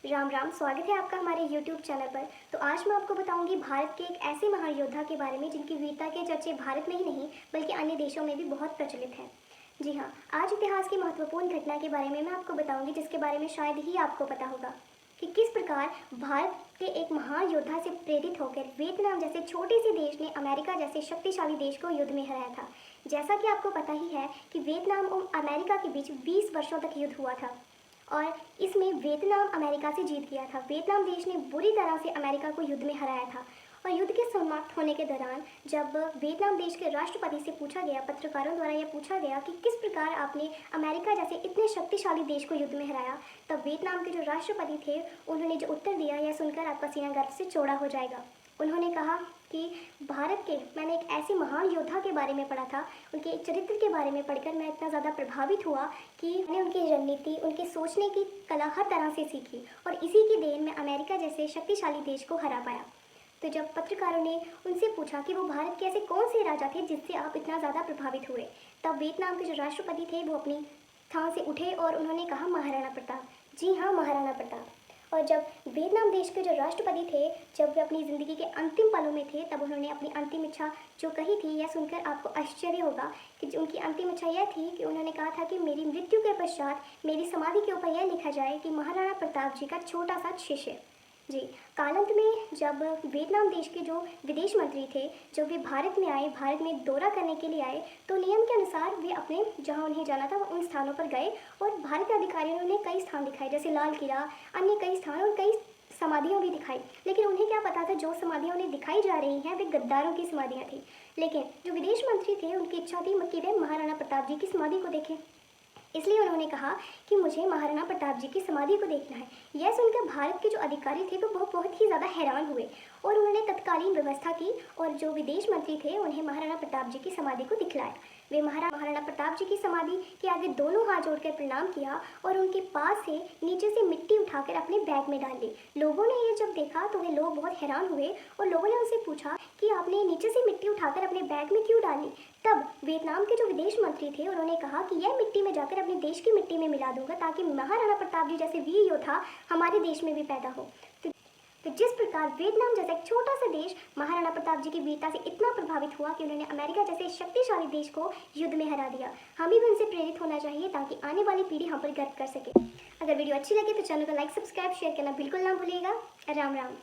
राम राम। स्वागत है आपका हमारे YouTube चैनल पर। तो आज मैं आपको बताऊंगी भारत के एक ऐसे महान योद्धा के बारे में जिनकी वीरता के चर्चे भारत में ही नहीं बल्कि अन्य देशों में भी बहुत प्रचलित हैं। जी हाँ, आज इतिहास की महत्वपूर्ण घटना के बारे में मैं आपको बताऊंगी जिसके बारे में शायद ही आपको पता होगा कि किस प्रकार भारत के एक महान योद्धा से प्रेरित होकर वियतनाम जैसे छोटे से देश ने अमेरिका जैसे शक्तिशाली देश को युद्ध में हराया था। जैसा कि आपको पता ही है कि वियतनाम और अमेरिका के बीच 20 वर्षों तक युद्ध हुआ था और इसमें वियतनाम अमेरिका से जीत गया था। वियतनाम देश ने बुरी तरह से अमेरिका को युद्ध में हराया था और युद्ध के समाप्त होने के दौरान जब वियतनाम देश के राष्ट्रपति से पूछा गया, पत्रकारों द्वारा यह पूछा गया कि किस प्रकार आपने अमेरिका जैसे इतने शक्तिशाली देश को युद्ध में हराया, तब वियतनाम के जो राष्ट्रपति थे उन्होंने जो उत्तर दिया यह सुनकर आपका सीना गर्व से चौड़ा हो जाएगा। उन्होंने कहा कि भारत के मैंने एक ऐसे महान योद्धा के बारे में पढ़ा था, उनके चरित्र के बारे में पढ़कर मैं इतना ज़्यादा प्रभावित हुआ कि मैंने उनकी रणनीति, उनके सोचने की कला हर तरह से सीखी और इसी की देन में अमेरिका जैसे शक्तिशाली देश को हरा पाया। तो जब पत्रकारों ने उनसे पूछा कि वो भारत के ऐसे कौन से राजा थे जिससे आप इतना ज़्यादा प्रभावित हुए, तब वियतनाम के जो राष्ट्रपति थे वो अपनी थां से उठे और उन्होंने कहा महाराणा प्रताप। जी हाँ, महाराणा प्रताप। और जब वियतनाम देश के जो राष्ट्रपति थे, जब वे अपनी ज़िंदगी के अंतिम पलों में थे, तब उन्होंने अपनी अंतिम इच्छा जो कही थी, यह सुनकर आपको आश्चर्य होगा कि उनकी अंतिम इच्छा यह थी कि उन्होंने कहा था कि मेरी मृत्यु के पश्चात मेरी समाधि के ऊपर यह लिखा जाए कि महाराणा प्रताप जी का छोटा सा शिष्य। जी, कालांत में जब वियतनाम देश के जो विदेश मंत्री थे, जब वे भारत में आए, भारत में दौरा करने के लिए आए, तो नियम के अनुसार वे अपने जहां उन्हें जाना था उन स्थानों पर गए और भारत के अधिकारियों ने उन्हें कई स्थान दिखाए, जैसे लाल किला, अन्य कई स्थान और कई समाधियाँ भी दिखाई। लेकिन उन्हें क्या पता था जो समाधियाँ उन्हें दिखाई जा रही हैं वे गद्दारों की समाधियाँ थी। लेकिन जो विदेश मंत्री थे उनकी इच्छा थी कि वे महाराणा प्रताप जी की समाधि को देखें, इसलिए उन्होंने कहा कि मुझे महाराणा प्रताप जी की समाधि को देखना है। यह सुनकर भारत के जो अधिकारी थे वो बहुत ही ज़्यादा हैरान हुए और उन्होंने तत्कालीन व्यवस्था की और जो विदेश मंत्री थे उन्हें महाराणा प्रताप जी की समाधि को दिखलाया। वे महाराणा प्रताप जी की समाधि के आगे दोनों हाथ जोड़कर प्रणाम किया और उनके पास से नीचे से मिट्टी उठाकर अपने बैग में डाल ली। लोगों ने ये जब देखा तो वे लोग बहुत हैरान हुए और लोगों ने उनसे पूछा कि आपने नीचे से मिट्टी उठाकर अपने बैग में क्यों डाली। तब वियतनाम के जो विदेश मंत्री थे उन्होंने कहा कि यह मिट्टी में जाकर अपने देश की मिट्टी में मिला दूंगा ताकि महाराणा प्रताप जी जैसे वीर योद्धा हमारे देश में भी पैदा हो। तो जिस प्रकार वियतनाम जैसा एक छोटा सा देश महाराणा प्रताप जी की वीरता से इतना प्रभावित हुआ कि उन्होंने अमेरिका जैसे शक्तिशाली देश को युद्ध में हरा दिया, हमें भी उनसे प्रेरित होना चाहिए ताकि आने वाली पीढ़ी हम पर गर्व कर सके। अगर वीडियो अच्छी लगे तो चैनल को लाइक, सब्सक्राइब, शेयर करना बिल्कुल ना भूलिएगा। राम राम।